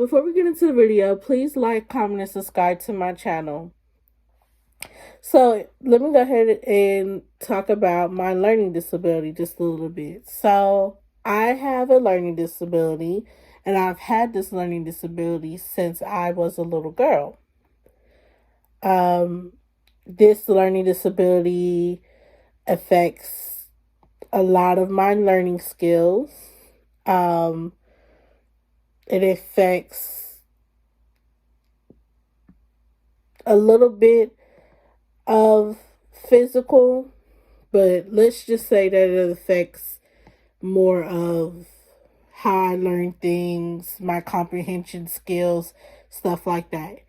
before we get into the video, please like, comment, and subscribe to my channel. So let me go ahead and talk about my learning disability just a little bit. So I have a learning disability, and I've had this learning disability since I was a little girl. This learning disability affects a lot of my learning skills. It affects a little bit of physical, but let's just say that it affects more of how I learn things, my comprehension skills, stuff like that.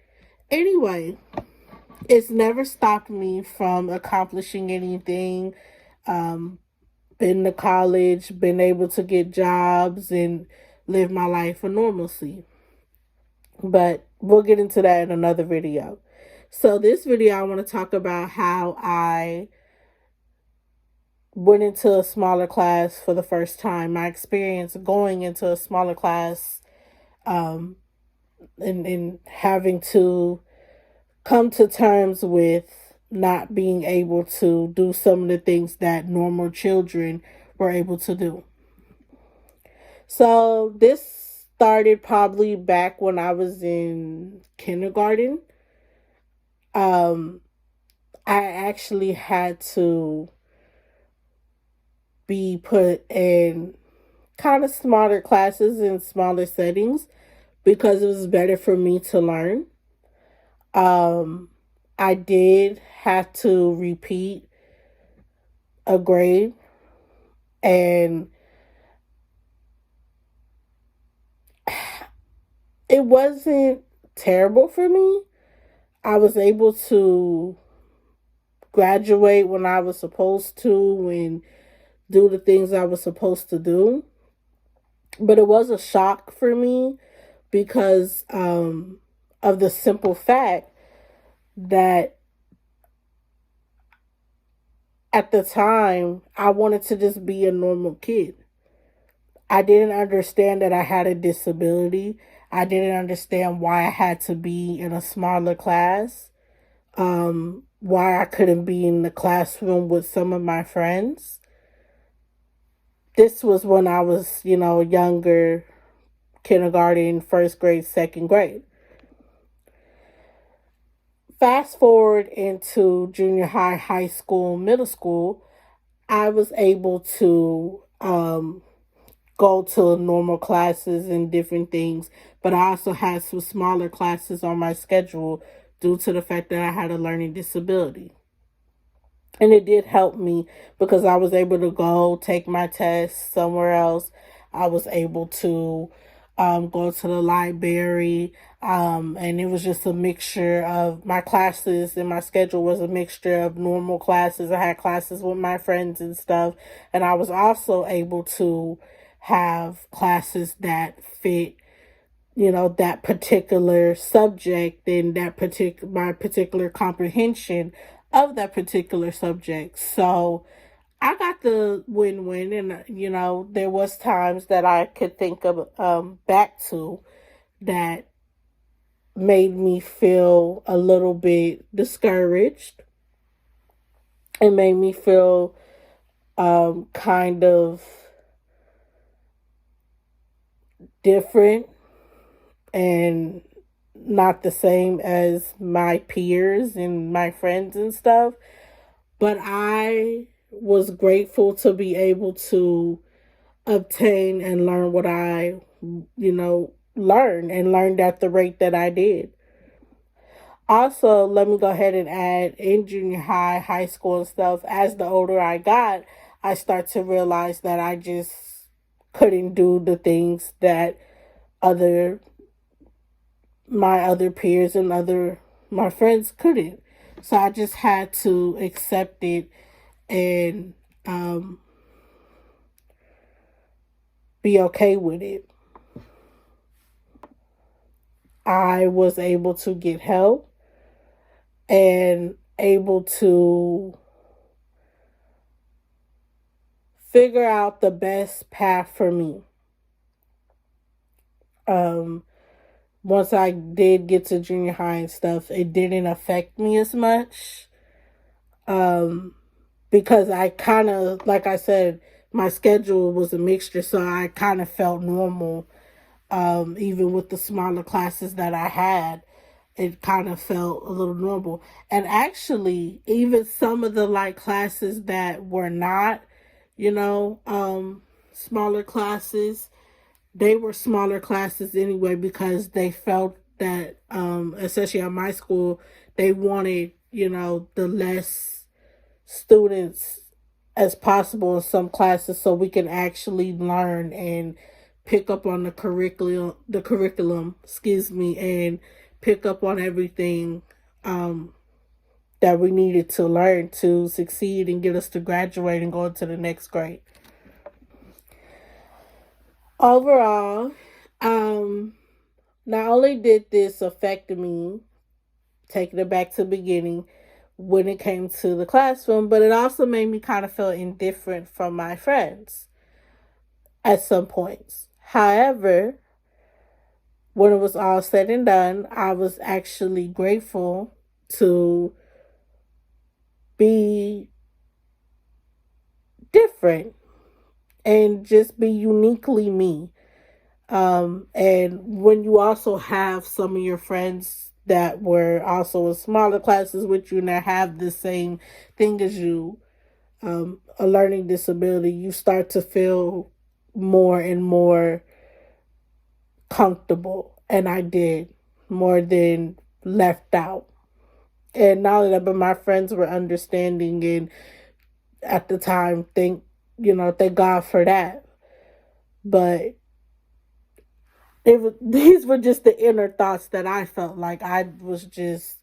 Anyway, it's never stopped me from accomplishing anything. Been to college, been able to get jobs, and live my life for normalcy. But we'll get into that in another video. So this video, I want to talk about how I went into a smaller class for the first time. My experience going into a smaller class, and having to come to terms with not being able to do some of the things that normal children were able to do. So this started probably back when I was in kindergarten. I actually had to be put in kind of smaller classes in smaller settings because it was better for me to learn. I did have to repeat a grade, and it wasn't terrible for me. I was able to graduate when I was supposed to and do the things I was supposed to do. But it was a shock for me because of the simple fact that at the time I wanted to just be a normal kid. I didn't understand that I had a disability. I didn't understand why I had to be in a smaller class. Why I couldn't be in the classroom with some of my friends. This was when I was, younger, kindergarten, first grade, second grade. Fast forward into junior high, high school, middle school, I was able to go to normal classes and different things, but I also had some smaller classes on my schedule due to the fact that I had a learning disability. And it did help me because I was able to go take my test somewhere else. I was able to go to the library. And it was just a mixture of my classes, and my schedule was a mixture of normal classes. I had classes with my friends and stuff. And I was also able to have classes that fit, that particular subject and my particular comprehension of that particular subject. So I got the win-win, and there was times that I could think of back to that made me feel a little bit discouraged. It made me feel kind of different and not the same as my peers and my friends and stuff. But I was grateful to be able to obtain and learn what I, learned at the rate that I did. Also, let me go ahead and add, in junior high, high school and stuff, as the older I got, I start to realize that I just couldn't do the things that my other peers and my friends couldn't. So I just had to accept it and be okay with it. I was able to get help and able to figure out the best path for me. once I did get to junior high and stuff, it didn't affect me as much. Um, because I kind of, like I said, my schedule was a mixture, so I kind of felt normal. Even with the smaller classes that I had, it kind of felt a little normal. And actually, even some of the like classes that were not, you know, smaller classes, they were smaller classes anyway because they felt that, especially at my school, they wanted, the less students as possible in some classes so we can actually learn and pick up on the curriculum, excuse me, and pick up on everything um, that we needed to learn to succeed and get us to graduate and go into the next grade. Overall, um, not only did this affect me, taking it back to the beginning, when it came to the classroom, but it also made me kind of feel indifferent from my friends at some points. However, when it was all said and done, I was actually grateful to be different and just be uniquely me. And when you also have some of your friends that were also in smaller classes with you and that have the same thing as you, a learning disability, you start to feel more and more comfortable. And I did, more than left out. And not only that, but my friends were understanding, and at the time, thank God for that. But these were just the inner thoughts that I felt like I was just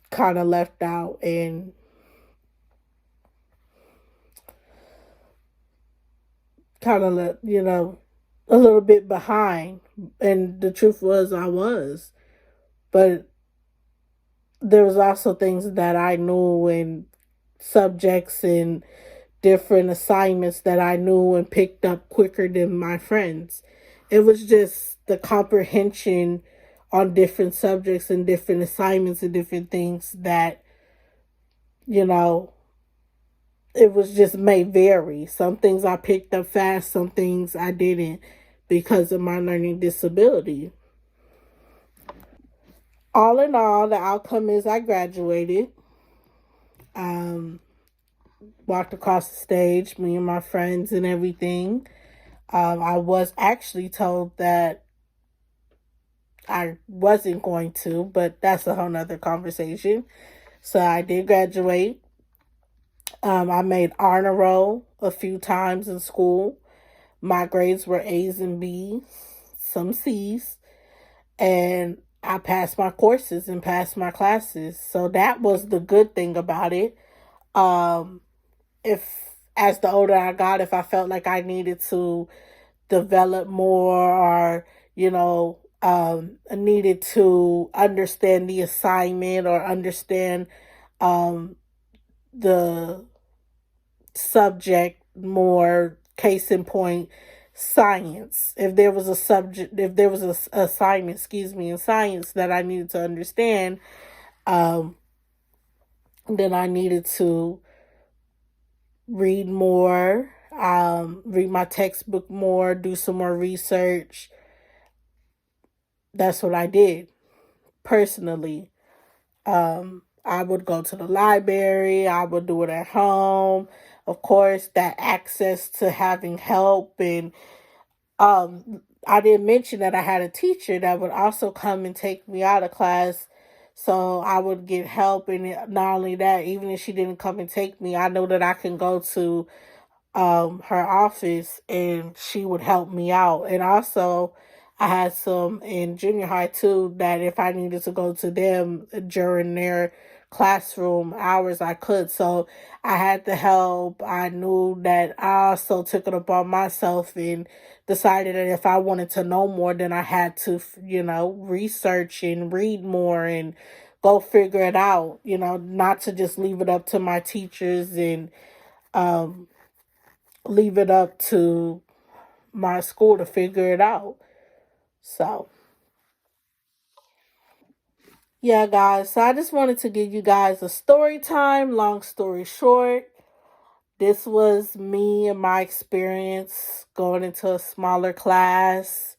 kind of left out and kind of, a little bit behind. And the truth was, I was. But there was also things that I knew, and subjects and different assignments that I knew and picked up quicker than my friends. It was just the comprehension on different subjects and different assignments and different things that, you know, it was just may vary. Some things I picked up fast, some things I didn't because of my learning disability. All in all, the outcome is I graduated. Um, Walked across the stage, me and my friends and everything. I was actually told that I wasn't going to, but that's a whole nother conversation. So I did graduate. I made honor roll a few times in school. My grades were A's and B's, some C's, and I passed my courses and passed my classes. So that was the good thing about it. Um, if as the older I got, if I felt like I needed to develop more, or needed to understand the assignment or understand um, the subject more, case in point, science. If there was a subject, if there was a assignment, excuse me, in science that I needed to understand, um, then I needed to read more, read my textbook more, do some more research. That's what I did personally. I would go to the library, I would do it at home. Of course, that access to having help, and I didn't mention that I had a teacher that would also come and take me out of class. So I would get help, and not only that, even if she didn't come and take me, I know that I can go to her office and she would help me out. And also I had some in junior high too, that if I needed to go to them during their classroom hours, I could. So I had the help. I knew that I also took it upon myself and decided that if I wanted to know more, then I had to, research and read more and go figure it out, not to just leave it up to my teachers and um leave it up to my school to figure it out. So, yeah, guys. So I just wanted to give you guys a story time. Long story short, this was me and my experience going into a smaller class.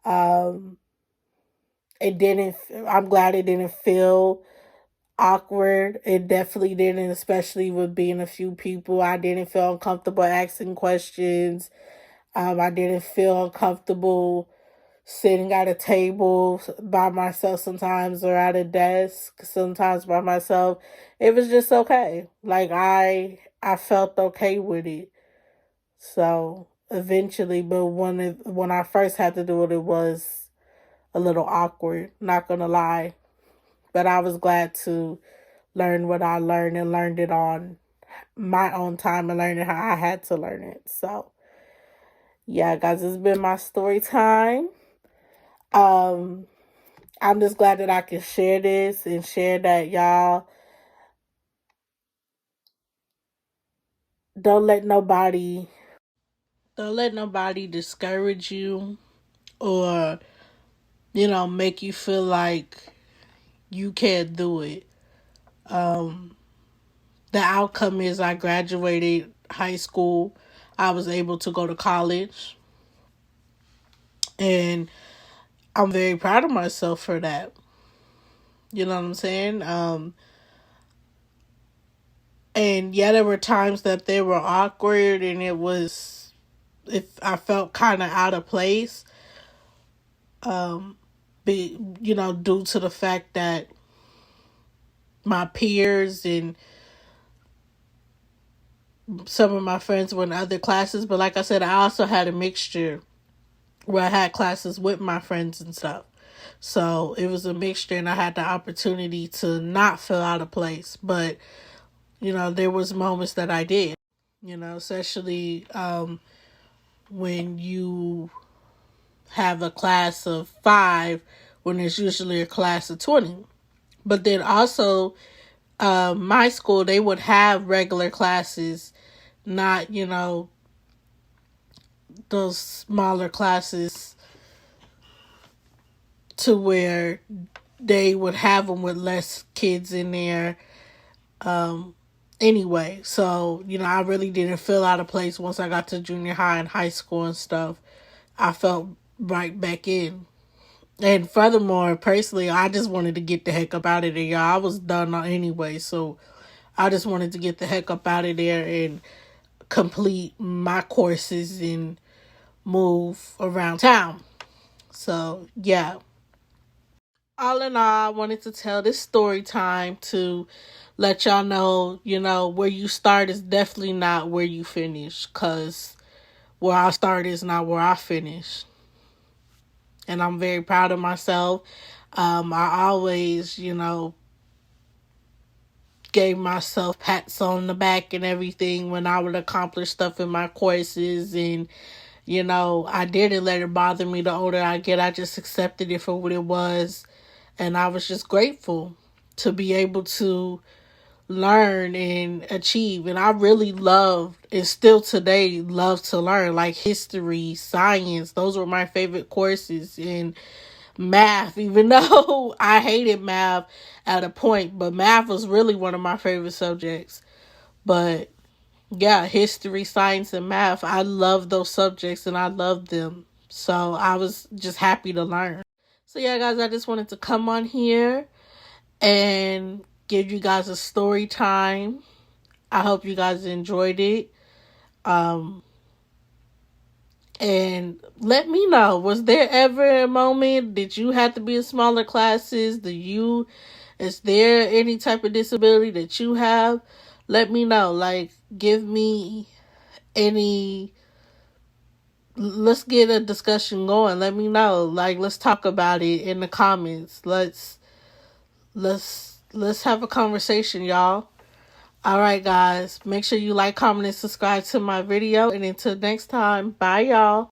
Um, it didn't. I'm glad it didn't feel awkward. It definitely didn't, especially with being a few people. I didn't feel uncomfortable asking questions. I didn't feel uncomfortable sitting at a table by myself sometimes, or at a desk sometimes by myself. It was just okay. Like I felt okay with it. So eventually, but when I first had to do it, it was a little awkward. Not gonna lie, but I was glad to learn what I learned and learned it on my own time and learned it how I had to learn it. So yeah, guys, it's been my story time. Um, I'm just glad that I can share this and share that y'all don't let nobody don't let nobody discourage you or make you feel like you can't do it. Um, the outcome is I graduated high school. I was able to go to college, and I'm very proud of myself for that. You know what I'm saying? And yeah, there were times that they were awkward, and if I felt kind of out of place, due to the fact that my peers and some of my friends were in other classes. But like I said, I also had a mixture where I had classes with my friends and stuff. So it was a mixture, and I had the opportunity to not feel out of place. But there was moments that I did. Especially when you have a class of 5 when there's usually a class of 20. But then also, my school, they would have regular classes, not, those smaller classes to where they would have them with less kids in there. Anyway, so, I really didn't feel out of place once I got to junior high and high school and stuff. I felt right back in. And furthermore, personally, I just wanted to get the heck up out of there, y'all. I was done anyway, so I just wanted to get the heck up out of there and complete my courses and move around town. So, yeah. All in all, I wanted to tell this story time to let y'all know, where you start is definitely not where you finish, because where I start is not where I finish. And I'm very proud of myself. I always, gave myself pats on the back and everything when I would accomplish stuff in my courses. And, I didn't let it bother me the older I get. I just accepted it for what it was. And I was just grateful to be able to learn and achieve. And I really loved, and still today love to learn, like history, science. Those were my favorite courses. And math, even though I hated math at a point, but math was really one of my favorite subjects. But yeah, history, science, and math, I love those subjects and I love them. So I was just happy to learn. So yeah, guys, I just wanted to come on here and give you guys a story time. I hope you guys enjoyed it. And let me know, was there ever a moment that you had to be in smaller classes? Is there any type of disability that you have? Let me know. Like, give me any, let's get a discussion going. Let me know. Like, let's talk about it in the comments. Let's have a conversation, y'all. All right, guys. Make sure you like, comment, and subscribe to my video. And until next time, bye, y'all.